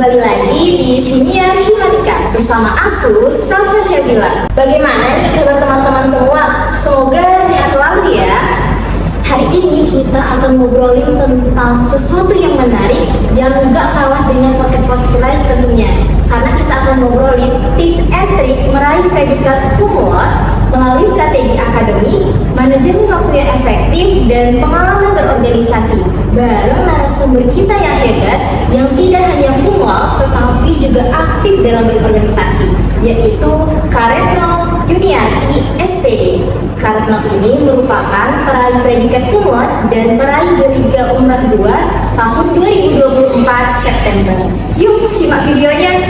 Kembali lagi di Siniar Himatika bersama aku, Safa Syabila. Bagaimana nih kabar teman-teman semua? Semoga sehat selalu ya. Hari ini kita akan ngobrolin tentang sesuatu yang menarik yang gak kalah dengan podcast lain tentunya. Karena kita akan ngobrolin tips and trik meraih predikat cum laude melalui strategi akademik, manajemen waktu yang efektif, dan pengalaman berorganisasi bareng narasumber kita yang hebat yang tidak hanya cum laude tetapi juga aktif dalam berorganisasi, yaitu Kak Retno Yuniarti SPD. Kak Retno ini merupakan peraih predikat cum laude dan meraih Liga Umrah 2 tahun 2024 September. Yuk simak videonya.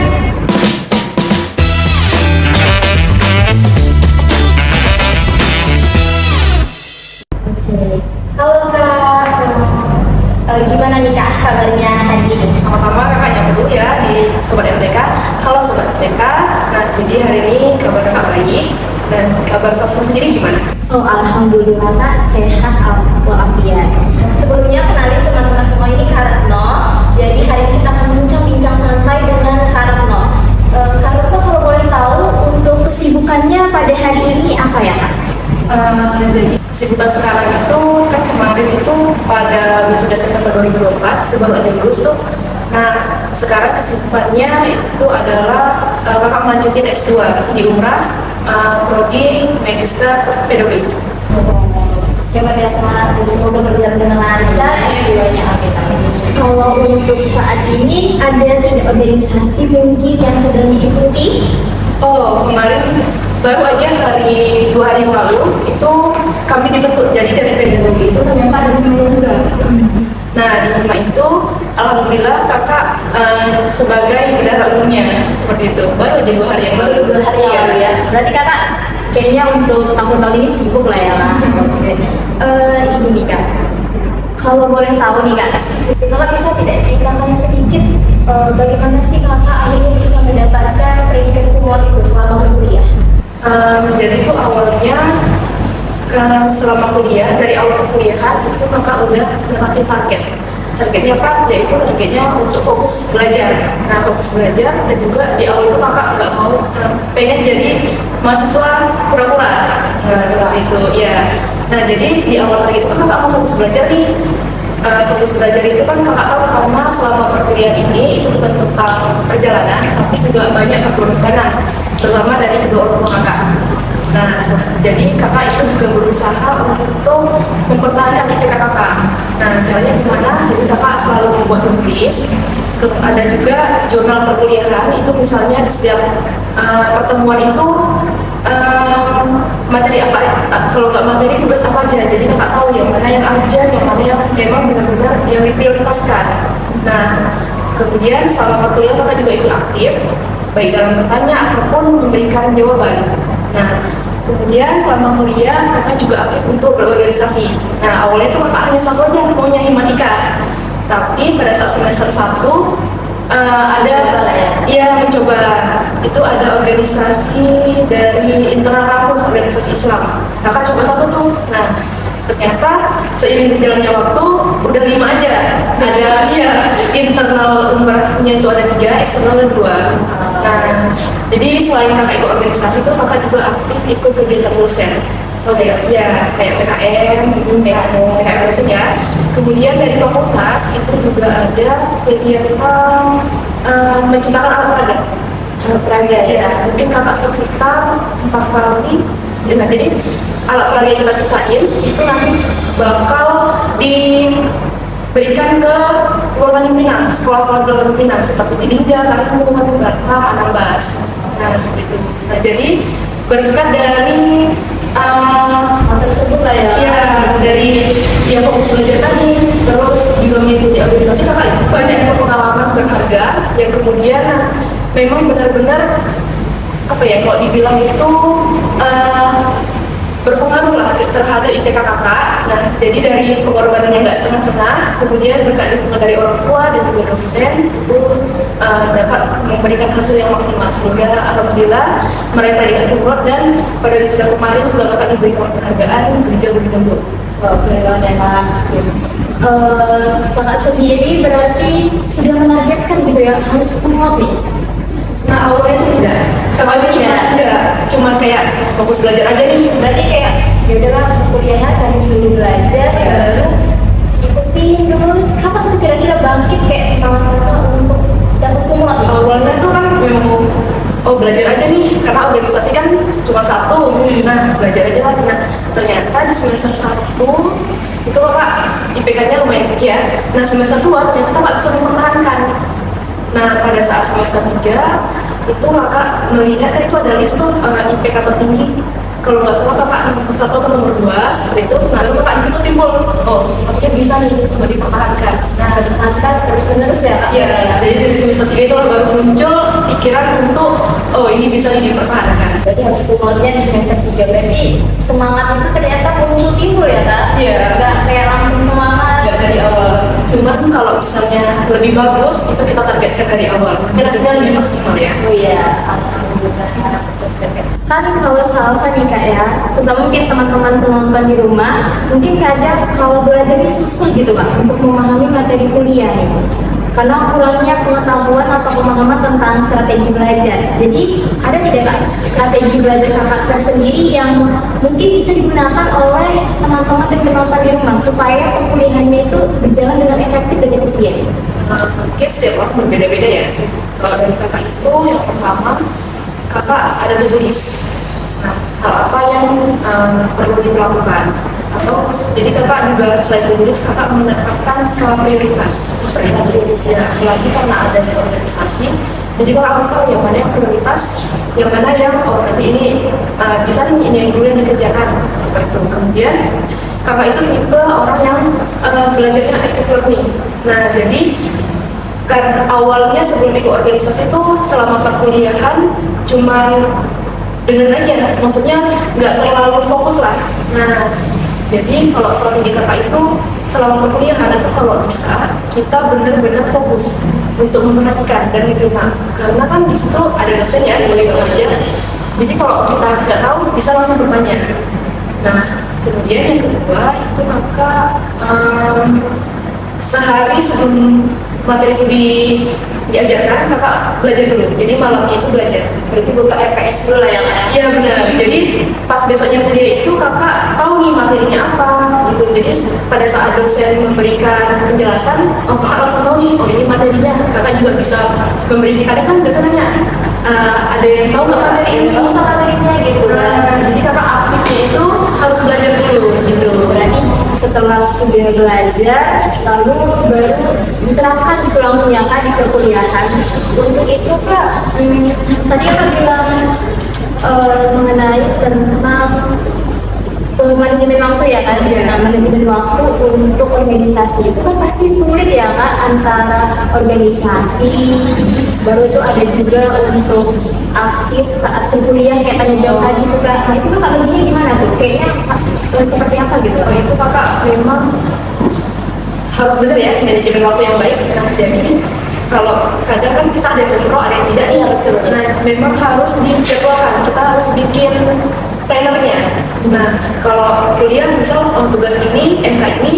Halo Kak, gimana nih Kak kabarnya hari ini? Pertama kakaknya dulu ya di Sobat MTK. Halo Sobat MTK. Nah jadi hari ini kabar kakak baik. Dan kabar Safsa sendiri gimana? Oh alhamdulillah Kak, sehat walafiat. Sebelumnya kenalin teman-teman semua, ini Kak Retno. Jadi hari ini kita akan bincang-bincang santai dengan Kak Retno. Kak Retno kalau boleh tahu untuk kesibukannya pada hari ini apa ya Kak? Jadi kesibukan sekarang itu kan kemarin itu pada wisuda September 2024 itu baru aja lulus tuh. Nah sekarang kesibukannya itu adalah kakak melanjutin S2 di Umrah, prodi Magister Pedagogi. Hebat ya Kak, semoga berjalan dengan lancar S2-nya, amin. Kalau untuk saat ini ada 3 organisasi mungkin yang sedang diikuti? Oh kemarin baru aja dari 2 hari yang lalu itu kami dibentuk, jadi dari pedagogi itu ternyata ada Hima juga. Nah di Hima itu alhamdulillah kakak sebagai bendahara umumnya seperti itu, baru aja 2 hari yang lalu. 2 hari yang lalu ya, berarti kakak kayaknya untuk tahun-tahun ini sibuk lah ya lah. Ini nih Kak, kalau boleh tahu nih Kak, kakak bisa tidak ceritakan sedikit bagaimana sih kakak akhirnya bisa mendapatkan predikat cum laude itu selama berkuliah? Jadi itu awalnya selama kuliah, dari awal kuliahan itu kakak udah tetapin targetnya apa? Yaitu targetnya untuk fokus belajar. Nah fokus belajar dan juga di awal itu kakak nggak mau pengen jadi mahasiswa pura-pura seperti itu ya. Nah jadi di awal target itu kan kakak mau fokus belajar nih. Fokus belajar itu kan kakak tahu karena selama perkuliahan ini itu bukan tentang perjalanan tapi juga banyak kegorbanan, terutama dari kedua orang tua kakak. Nah, jadi kakak itu juga berusaha untuk mempertahankan IPK kakak. Nah, caranya gimana? Jadi kakak selalu membuat tulis. Ada juga jurnal perkuliahan, itu misalnya di setiap pertemuan itu materi apa, kalau nggak materi tugas apa aja. Jadi kakak tahu yang mana yang urgent, yang mana yang memang benar-benar yang diprioritaskan. Nah, kemudian selama perkuliahan kakak juga ikut aktif, baik dalam bertanya ataupun memberikan jawaban. Nah, kemudian selama kuliah kakak juga aktif untuk berorganisasi. Nah, awalnya itu kakak hanya satu aja maunya Himatika. Tapi pada saat semester 1 mencoba itu ada organisasi dari internal kampus, organisasi Islam. Kakak coba satu tuh. Nah, ternyata seiring berjalannya waktu udah 5 aja. Ada internal umrahnya itu ada 3, eksternal ada 2. Nah, jadi selain kakak ikut organisasi itu kakak juga aktif ikut kegiatan dosen. Ya kayak PKM, PKM dosen ya. Kemudian dari fakultas itu juga ada kegiatan menciptakan alat peraga ya. Mungkin kakak sekitar 4 kali. Nah, jadi alat peraga yang kita ciptain itu nanti bakal diberikan ke luar Tanjung Pinang, sekolah-sekolah di luar Tanjung Pinang seperti di Lingga, Karimun, Batam, Anambas. Nah seperti itu. Nah jadi berkat dari tersebut lah ya, dari fokus belajar tadi, terus juga mengikuti organisasi, kakak banyak pengalaman berharga yang kemudian memang benar-benar apa ya, kalau dibilang itu berpengaruh lah terhadap IPK kakak. Nah jadi dari pengorbanan yang nggak setengah-setengah, kemudian berkat dukungan dari orang tua dan juga dosen itu dapat memberikan hasil yang maksimal, sehingga alhamdulillah meraih predikat cum laude. Dan pada wisuda kemarin juga kakak diberikan penghargaan Liga Umrah 2. Oh, keren banget ya kak. Kakak sendiri berarti sudah menargetkan gitu ya harus kumlot nih. Nah awalnya itu tidak, kalau tidak, cuman kayak fokus belajar aja nih. Berarti kayak ya udahlah kuliahan harus dulu belajar, lalu ikutin dulu. Kapan tuh kira-kira bangkit kayak semangat kakak untuk dapat kumlot nih? Awalnya tuh kan memang oh belajar aja nih, karena organisasi kan cuma satu. Nah belajar aja lah. Nah ternyata di semester 1 itu kakak IPK-nya lumayan tinggi ya. Nah semester 2 ternyata kakak bisa mempertahankan. Nah pada saat semester 3 itu kakak melihat kan itu ada list tuh IPK tertinggi. Kalau nggak salah kakak nomor 1 atau nomor 2 seperti itu. Nah lalu kakak di situ timbul, oh sepertinya bisa nih untuk dipertahankan. Nah dipertahankan terus menerus ya kak. Ya, jadi dari semester 3 itu baru muncul pikiran untuk oh ini bisa nih dipertahankan. Berarti harus kumlotnya di semester 3. Berarti semangat itu ternyata muncul timbul ya kak? Iya. Nggak kayak langsung semangat. Nggak dari awal. Cuman kalau misalnya lebih bagus itu kita targetkan dari awal. Jelasnya lebih maksimal ya. Oh iya, alhamdulillah. Kan kalau salsa nih kak ya, terutama mungkin teman-teman penonton di rumah, mungkin kadang kalau belajar ini susah gitu kak untuk memahami materi kuliah nih. Karena kurangnya pengetahuan atau pemahaman tentang strategi belajar. Jadi ada tidak kak strategi belajar kakak tersendiri yang mungkin bisa digunakan oleh teman-teman dan penonton di rumah supaya perkuliahannya itu berjalan dengan efektif dan efisien? Mungkin setiap orang berbeda-beda ya. Kalau dari kakak itu yang pertama kakak ada to-do list. Nah, hal apa yang perlu dilakukan? Atau jadi kakak juga selain to-do list kakak menetapkan skala prioritas. Ya, selagi karena adanya organisasi, jadi kakak harus tahu yang mana yang prioritas, yang mana yang oh nanti ini bisa nih ini yang dulu yang dikerjakan seperti itu. Kemudian kakak itu tipe orang yang belajarnya active learning. Nah, jadi kan awalnya sebelum ikut organisasi itu selama perkuliahan cuman dengan aja, maksudnya nggak terlalu fokus lah. Nah jadi kalau strategi kakak itu selama perkuliahan itu kalau bisa kita benar-benar fokus untuk memperhatikan dan menerima, karena kan di situ ada dosen ya sebagai pengajar. Jadi kalau kita nggak tahu bisa langsung bertanya. Nah kemudian yang kedua itu kakak sehari sebelum materi itu diajarkan kakak belajar dulu, jadi malamnya itu belajar. Berarti buka RPS dulu lah ya kak? Iya benar, jadi pas besoknya kuliah itu kakak tahu nih materinya apa gitu. Jadi pada saat dosen memberikan penjelasan, oh kakak langsung tahu nih, oh ini materinya. Kakak juga bisa memberikan, kadang kan dosen nanya ada yang tahu nggak materi ini? Tahu nggak materinya gitu kan? Jadi kakak aktifnya itu harus belajar dulu gitu. Berarti setelah sudah belajar lalu baru diterapkan gitu langsung ya kak di perkuliahan. Untuk itu kak, tadi kan bilang mengenai tentang manajemen waktu ya kan? Nah, manajemen waktu untuk organisasi itu kan pasti sulit ya kak, antara organisasi baru itu ada juga untuk aktif saat berkuliah kayak tanya jawab tadi tuh kak. Nah itu kakak baginya gimana tuh? Kayaknya seperti apa gitu? Oh, itu kakak memang harus bener ya manajemen waktu yang baik. Nah jadi kalau kadang kan kita ada yang kontrol, ada yang tidak. Iya betul. Nah memang harus dijadwalkan, kita harus bikin plannernya. Nah kalau kuliah misal tugas ini, MK ini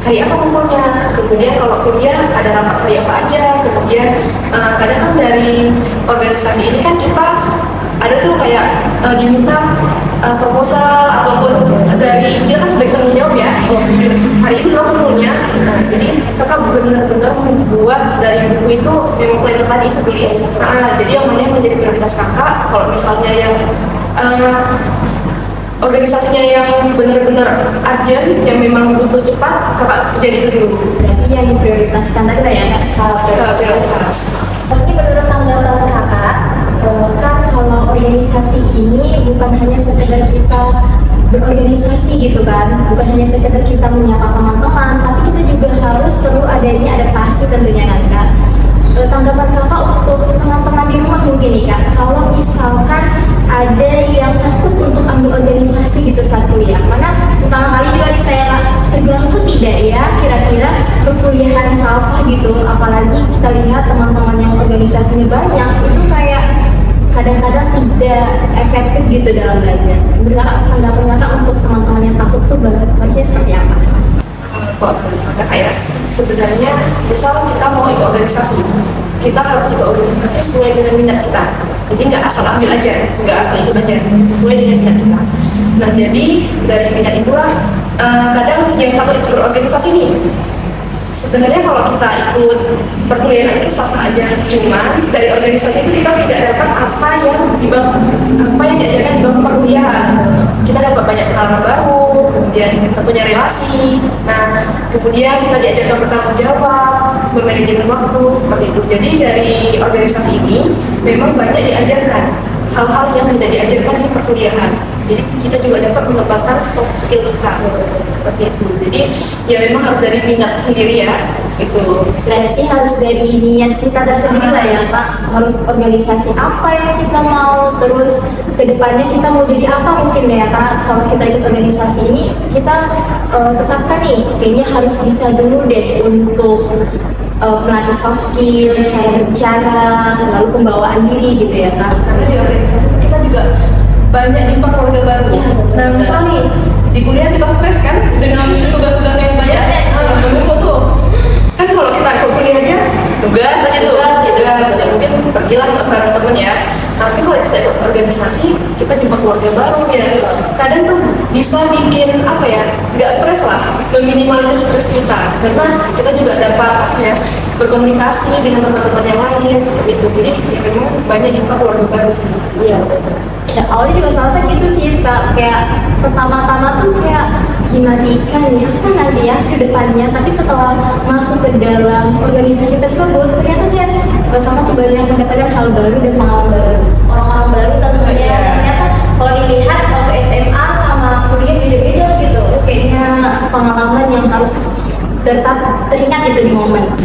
hari apa kumpulnya, kemudian kalau kuliah ada rapat hari apa aja, kemudian kadang kan dari organisasi ini kan kita ada tuh kayak diminta proposal ataupun dari kita kan sebagai tanggung jawab ya, hari ini lo kumpulnya. Nah, jadi kakak benar-benar membuat dari buku itu memang planner tadi itu tulis. Nah, jadi yang mana yang menjadi prioritas kakak, kalau misalnya yang organisasinya yang benar-benar urgent, yang memang butuh cepat, kakak kerjain itu dulu. Berarti yang diprioritaskan tadi lah ya kak, skala prioritas. Tapi menurut tanggapan kakak, kan kalau organisasi ini bukan hanya sekedar kita berorganisasi gitu kan, bukan hanya sekedar kita menyapa teman-teman, tapi kita juga harus perlu adanya adaptasi tentunya kan kak. Tanggapan kakak untuk teman-teman di rumah mungkin nih kak, kalau misalkan ada yang takut untuk ambil organisasi gitu satu ya, karena pertama kali juga nih saya kak, terganggu tidak ya kira-kira perkuliahan salsa gitu, apalagi kita lihat teman-teman yang organisasinya banyak itu kayak kadang-kadang 3 tidak efektif gitu dalam belajar. Menurut pendapat kakak untuk teman-teman yang takut tuh harusnya seperti apa? Kalau kakak kayak sebenarnya misal kita mau ikut organisasi, kita harus ikut organisasi sesuai dengan minat kita. Jadi nggak asal ambil aja, nggak asal ikut aja, sesuai dengan minat kita. Nah jadi dari minat itulah kadang yang takut ikut berorganisasi nih. Sebenarnya kalau kita ikut perkuliahan itu sah-sah aja, cuman dari organisasi itu kita tidak dapat apa yang diajarkan di bangku perkuliahan. Kita dapat banyak pengalaman baru, kemudian tentunya relasi. Nah, kemudian kita diajarkan bertanggung jawab, memanajemen waktu seperti itu. Jadi dari organisasi ini memang banyak diajarkan hal-hal yang tidak diajarkan di perkuliahan. Jadi kita juga dapat mengembangkan soft skill kita seperti itu. Jadi ya memang harus dari minat sendiri ya, gitu. Berarti harus dari niat kita tersendiri lah ya Pak. Harus organisasi apa yang kita mau, terus kedepannya kita mau jadi apa mungkin ya Kak. Kalau kita ikut organisasi ini, kita tetapkan nih, kayaknya harus bisa dulu deh untuk melatih soft skill, cara berbicara, lalu pembawaan diri gitu ya Kak. Karena di organisasi kita juga banyak jumpa keluarga baru. Ya, betul. Nah misal nih di kuliah kita stres kan dengan tugas-tugas yang banyak. Menurutku tuh kan kalau kita ikut kuliah aja tugas aja tuh. Tugas aja mungkin pergilah ke bareng temen ya. Tapi kalau kita ikut organisasi kita jumpa keluarga baru ya. Kadang tuh bisa bikin apa ya? Nggak stres lah, meminimalisir stres kita. Karena kita juga dapat apa ya? Berkomunikasi dengan teman-teman yang lain seperti itu. Jadi ya memang banyak jumpa keluarga baru sih. Iya betul. Ya, awalnya juga selesai gitu sih Kak, kayak pertama-tama tuh kayak gimana kan ya, apa nanti ya ke depannya, tapi setelah masuk ke dalam organisasi tersebut ternyata sih sama satu banyak mendapatkan hal baru dan pengalaman baru, orang-orang baru tentunya. Ternyata kalau dilihat kalau ke SMA sama kuliah beda-beda gitu, kayaknya pengalaman yang harus tetap teringat itu di momen.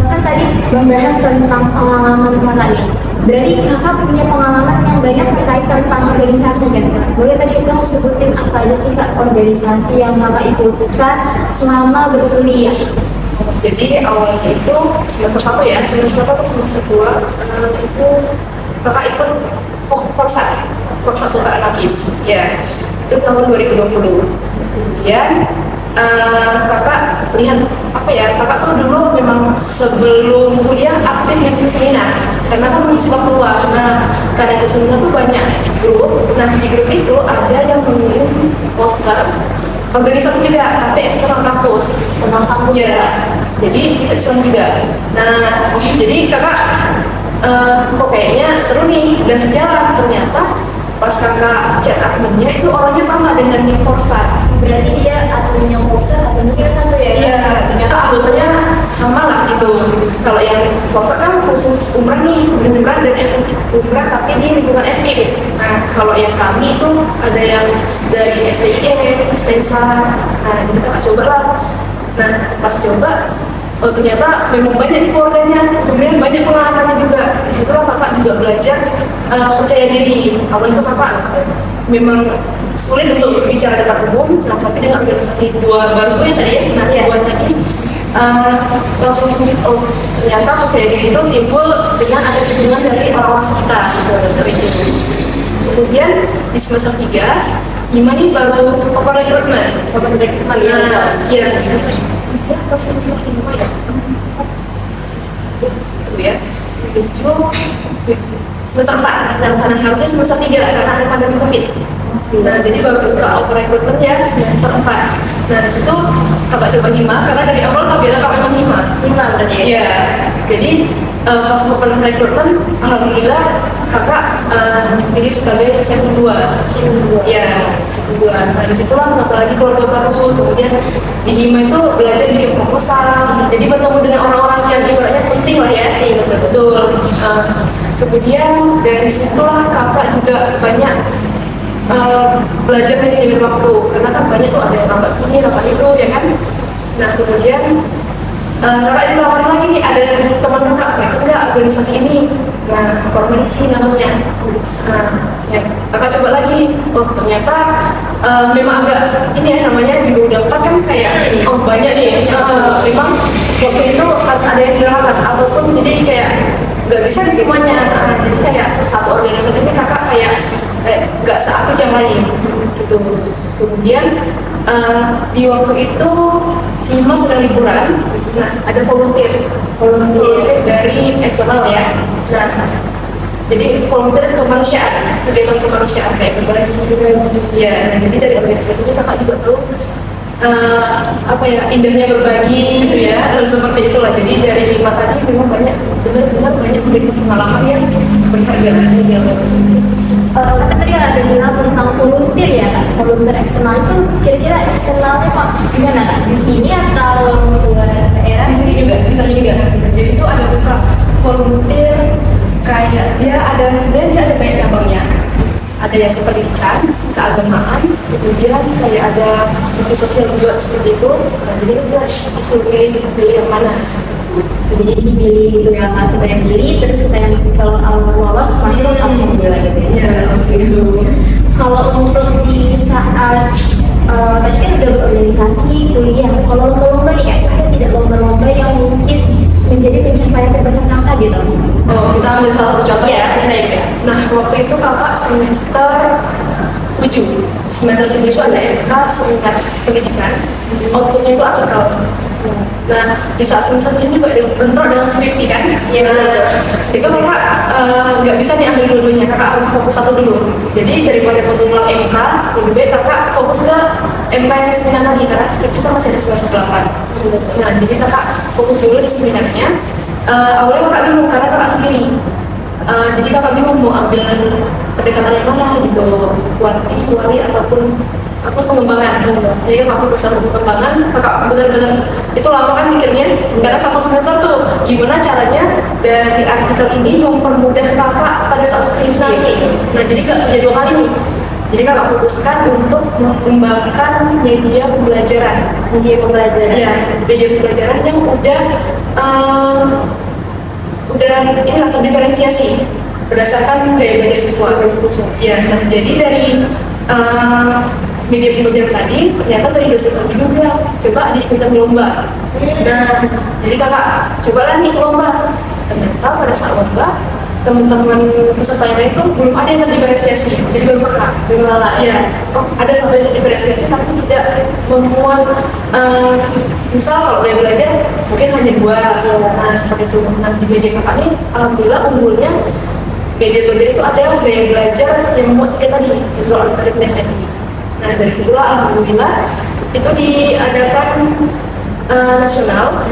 Kan tadi membahas tentang pengalaman kakak nih. Berarti kakak punya pengalaman yang banyak terkait tentang organisasi kan Kak? Boleh tadi dong sebutin apa aja sih Kak organisasi yang kakak ikutkan selama berkuliah? Jadi awalnya itu semester 1 ya, semester 1 atau semester 2 itu kakak ikut Porsat Nafis ya, itu tahun 2020. Kemudian kakak lihat apa ya, kakak tuh dulu memang sebelum kuliah aktif di seminar karena kan mengisi waktu luang. Nah karena itu seminar tuh banyak grup. Nah di grup itu ada yang mengirim poster organisasi juga, tapi eksternal kampus ya. Jadi kita eksternal juga. Nah jadi kakak kok kayaknya seru nih dan sejalan. Ternyata pas kakak chat adminnya itu orangnya sama dengan yang Porsat. Berarti dia adminnya Porsat, adminnya satu ya? Iya, ternyata anggotanya sama lah gitu. Kalau yang Porsat kan khusus umrah nih, umrah dan umrah tapi di lingkungan FI. Nah kalau yang kami itu ada yang dari STIE, STENSA. Nah jadi kakak coba lah. Nah pas coba, oh ternyata memang banyak di keluarganya, kemudian banyak pengalamannya juga. Disitulah kakak juga belajar percaya diri. Awalnya kakak memang sulit untuk berbicara depan umum, nah tapi dengan organisasi dua baru ya tadi ya, nah dua tadi langsung oh ternyata percaya diri itu timbul dengan ada dukungan dari orang-orang sekitar gitu. Kemudian di semester 3 gimana nih baru open recruitment ya semester 3 atau semester 5 ya itu ya 7 semester 4 nah harusnya semester 3 karena ada pandemi COVID. Nah jadi baru buka open recruitment ya semester 4. Nah disitu kakak coba hima karena dari awal targetnya kakak memang hima berarti ya? Iya, jadi pas open recruitment alhamdulillah kakak dipilih sebagai SEM 2 ya, SEM 2. Nah disitulah apalagi keluarga baru, kemudian di hima itu belajar bikin proposal, jadi bertemu dengan orang-orang yang ibaratnya penting lah ya. Iya betul. Kemudian dari situlah kakak juga banyak belajar manajemen waktu karena kan banyak tuh ada yang rapat ini rapat itu ya kan. Nah kemudian kakak ditawarin lagi nih ada teman kakak ikut nggak organisasi ini. Nah formasi namanya. Ya kakak coba lagi, oh ternyata memang agak ini ya namanya juga udah 4 kan kayak oh banyak nih memang waktu itu harus ada yang dilakukan ataupun jadi kayak nggak bisa di semuanya. Jadi kayak satu organisasi ini kakak kayak aktif yang lain gitu. Kemudian di waktu itu Hima sedang liburan, nah ada volunteer dari eksternal ya. Nah, jadi volunteer kemanusiaan, kegiatan kemanusiaan kayak berbagi. Ya, nah, jadi dari organisasi ini kakak juga tuh apa ya, indahnya berbagi gitu ya, dan seperti itulah. Jadi dari 5 tadi memang banyak, benar-benar banyak memberikan pengalaman yang berharga juga. Kan tadi ada bilang tentang volunteer ya Kak, volunteer eksternal itu kira-kira eksternalnya Pak gimana Kak? Di sini atau luar daerah? Di sini juga, bisa juga. Jadi itu ada buka volunteer kayak dia ada, sebenarnya dia ada banyak cabangnya. Ada yang ke pendidikan, keagamaan, kemudian kayak ada di sosial juga seperti itu. Nah, jadi kita disuruh pilih yang mana. Jadi dipilih gitu ya Kak, kita yang pilih terus kita yang kalau lolos masuk alhamdulillah gitu ya. Iya, seperti itu. Kalau untuk di saat tadi kan udah berorganisasi kuliah, kalau lomba-lomba nih kan ada tidak lomba-lomba yang mungkin menjadi pencapaian terbesar kakak gitu? Oh, kita ambil salah satu contoh Iya, ya. sebenarnya. Nah, waktu itu kakak semester 7. Semester 7 itu ada MK seminar pendidikan. Outputnya itu artikel. Nah, di saat semester ini juga ada bentrok dengan skripsi kan? Iya, betul. Itu kakak nggak bisa nih ambil dua-duanya, kakak harus fokus satu dulu. Jadi daripada mengulang MK, lebih baik kakak fokus ke MK yang seminar tadi, karena skripsi kan masih ada semester 8. Nah, jadi kakak fokus dulu di seminarnya. Awalnya kakak bingung karena kakak sendiri. Jadi kakak bingung mau ambil pendekatan yang mana gitu, wali ataupun apa pengembangan. Jadi kakak putuskan untuk pengembangan. Kakak benar-benar itu lama kan mikirnya, karena satu semester tuh gimana caranya dari artikel ini mempermudah kakak pada saat skripsi nanti. Nah, jadi gak punya 2 kali nih. Jadi kakak putuskan untuk mengembangkan media pembelajaran. Media pembelajaran. Ya, media pembelajaran yang udah ini terdiferensiasi berdasarkan gaya belajar siswa. Ya, nah jadi dari media pembelajaran tadi ternyata dari dosen kami juga coba diikutan lomba. Nah, jadi kakak cobalah nih ke lomba. Ternyata pada saat lomba teman-teman peserta yang lain itu belum ada yang terdiferensiasi, jadi baru kakak ya, ada satu yang terdiferensiasi tapi tidak memuat misal kalau gaya belajar mungkin hanya 2, nah seperti itu. Nah, di media kakak ini alhamdulillah unggulnya media belajar itu ada gaya belajar yang memuat seperti tadi visual awareness tadi. Nah, dari situlah alhamdulillah itu diadakan nasional,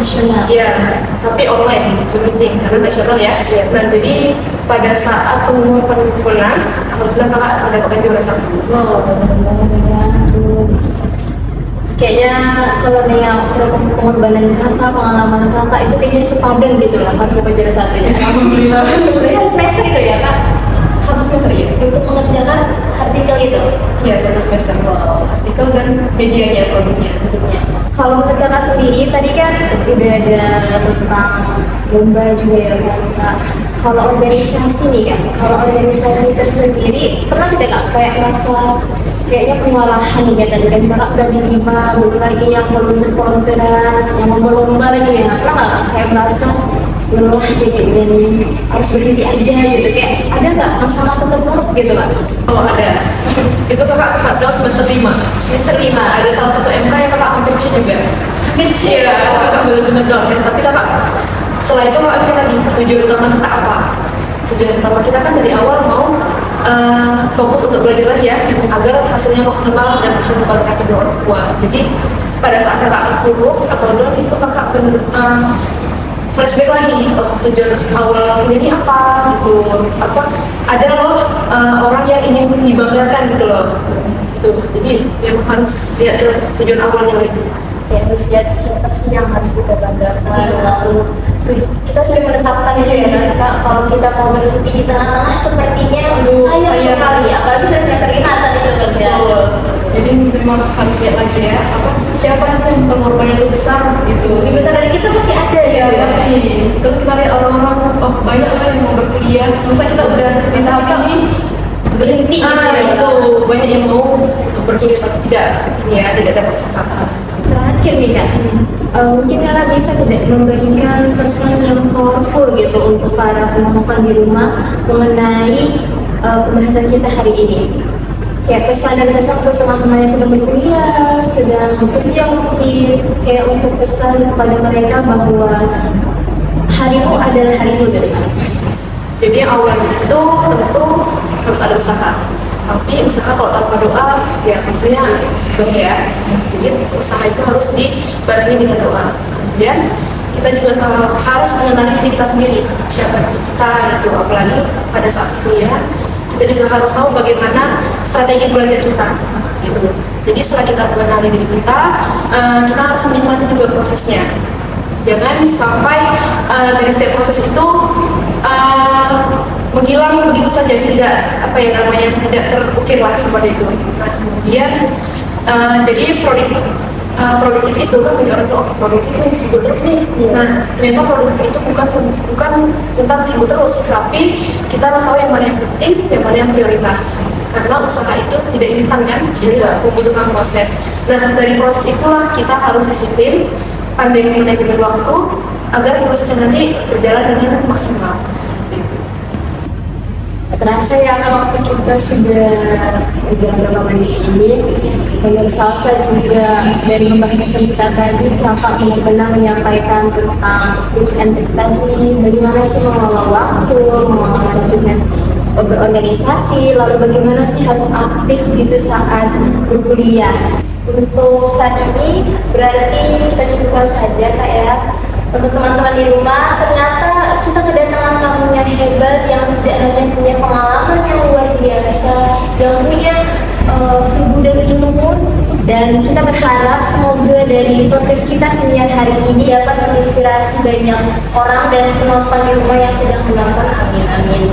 ya, tapi online, Zoom meeting, karena nasional ya. Nah, jadi pada saat pengumuman pemenang, alhamdulillah kakak mendapatkan juara 1. Wow, kayaknya kalau nengok pengorbanan kakak, pengalaman kakak itu kayaknya sepadan gitu lah harus dapat juara 1 ya. Alhamdulillah. Berarti harus semester itu ya Kak? 1 semester ya. Untuk mengerjakan artikel itu? Iya, 1 semester. Wow. Artikel dan medianya, produknya. Kalau menurut kakak sendiri, tadi kan udah ada tentang lomba juga ya Kak. Kalau organisasi nih Kak, kalau organisasi tersendiri, pernah tidak Kak kayak merasa kayaknya kewalahan nih ya tadi kan kakak udah di 5, belum lagi yang volunteeran, yang lomba lagi ya, pernah nggak Kak kayak merasa lelah gitu dan harus berhenti aja gitu, kayak ada nggak masa-masa terburuk gitu Kak? Oh, ada. Itu kakak sempat down semester 5. Semester 5 Ada salah satu MK yang kakak hampir C juga. kecil. Iya, kakak benar-benar down kan. Tapi kakak setelah itu kakak mikir lagi, tujuan utama kita apa? Tujuan utama kita kan dari awal mau fokus untuk belajar lagi ya, agar hasilnya maksimal dan bisa membanggakan kedua orang tua. Jadi pada saat kakak terpuruk atau down itu kakak benar flashback lagi, tujuan awal ini apa gitu, apa ada loh orang yang ingin dibanggakan gitu loh, gitu. Jadi memang harus lihat ke tujuan awalnya lagi. Ya harus lihat siapa sih yang harus kita banggakan, lalu kita sudah menetapkan itu ya Kak, kalau kita mau berhenti di tengah-tengah sepertinya sayang sekali, apalagi sudah semester 5 saat itu kerja. Jadi memang harus lihat lagi ya, apa siapa sih yang pengorbanannya itu besar gitu. Lebih besar dari kita masih ada Ya, gitu. pasti. Terus kita lihat orang-orang, oh banyak lah yang mau berkuliah, masa kita udah bisa ini Berhenti gitu ya. itu banyak yang mau untuk berkuliah tapi tidak dapat kesempatan. Terakhir nih Kak, mungkin Kakak bisa tidak memberikan pesan yang powerful gitu untuk para pemohon di rumah mengenai pembahasan kita hari ini. kayak pesan dan pesan untuk teman-teman yang sedang berkuliah, sedang bekerja mungkin, kayak untuk pesan kepada mereka bahwa harimu adalah harimu gitu kan. Jadi awalnya itu tentu harus ada usaha. Tapi usaha kalau tanpa doa ya pastinya zoom ya. Jadi usaha itu harus dibarengi dengan doa. Kemudian kita juga harus mengenali diri kita sendiri, siapa kita itu, apalagi pada saat kuliah kita juga harus tahu bagaimana strategi belajar kita gitu. Jadi setelah kita mengenali diri kita, kita harus menikmati juga prosesnya. Jangan sampai dari setiap proses itu menghilang begitu saja, tidak tidak terukir lah seperti itu. Nah, kemudian jadi produktif itu kan banyak orang tuh produktif nih, sibuk terus nih. Nah, ternyata produktif itu bukan tentang sibuk terus, tapi kita harus tahu yang mana yang penting, yang mana yang prioritas. Karena usaha itu tidak instan kan, jadi membutuhkan proses. Nah, dari proses itulah kita harus disiplin, pandai manajemen waktu agar prosesnya nanti berjalan dengan maksimal. Seperti itu. Terasa ya waktu kita sudah berjalan bersama di sini. Menurut Salsa juga dari pembahasan kita tadi, Kakak benar-benar menyampaikan tentang tips and trick tadi, bagaimana sih mengelola waktu, mengelola manajemen berorganisasi, lalu bagaimana sih harus aktif gitu saat berkuliah. Untuk saat ini berarti kita cukupkan saja Kak ya. Untuk teman-teman di rumah, ternyata kita kedatangan tamu yang hebat, yang tidak hanya punya pengalaman yang luar biasa, yang punya segudang ilmu, dan kita berharap semoga dari podcast kita senior hari ini dapat menginspirasi banyak orang dan penonton di rumah yang sedang menonton. Amin amin.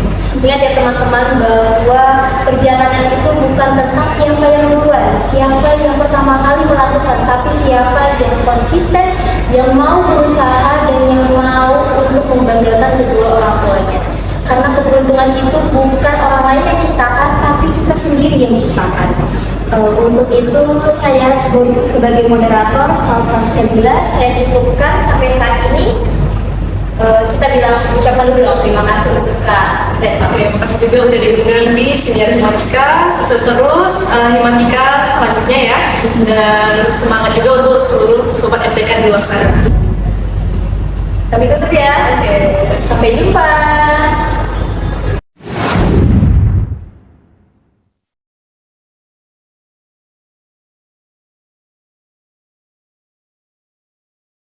Ingat ya teman-teman bahwa perjalanan itu bukan tentang siapa yang duluan, siapa yang pertama kali melakukan, tapi siapa yang konsisten, yang mau berusaha dan yang mau untuk membanggakan kedua orang tuanya. Karena keberuntungan itu bukan orang lain yang ciptakan, tapi kita sendiri yang ciptakan. Untuk itu saya sebagai moderator Salsa Syabila, saya cukupkan sampai saat ini. Kita ucapkan dulu terima kasih untuk Kak Retno. Terima kasih juga udah diundang di Senior Himatika. Sukses terus Himatika selanjutnya ya. Dan semangat juga untuk seluruh sobat MTK di luar sana. Kami tutup ya. Sampai jumpa.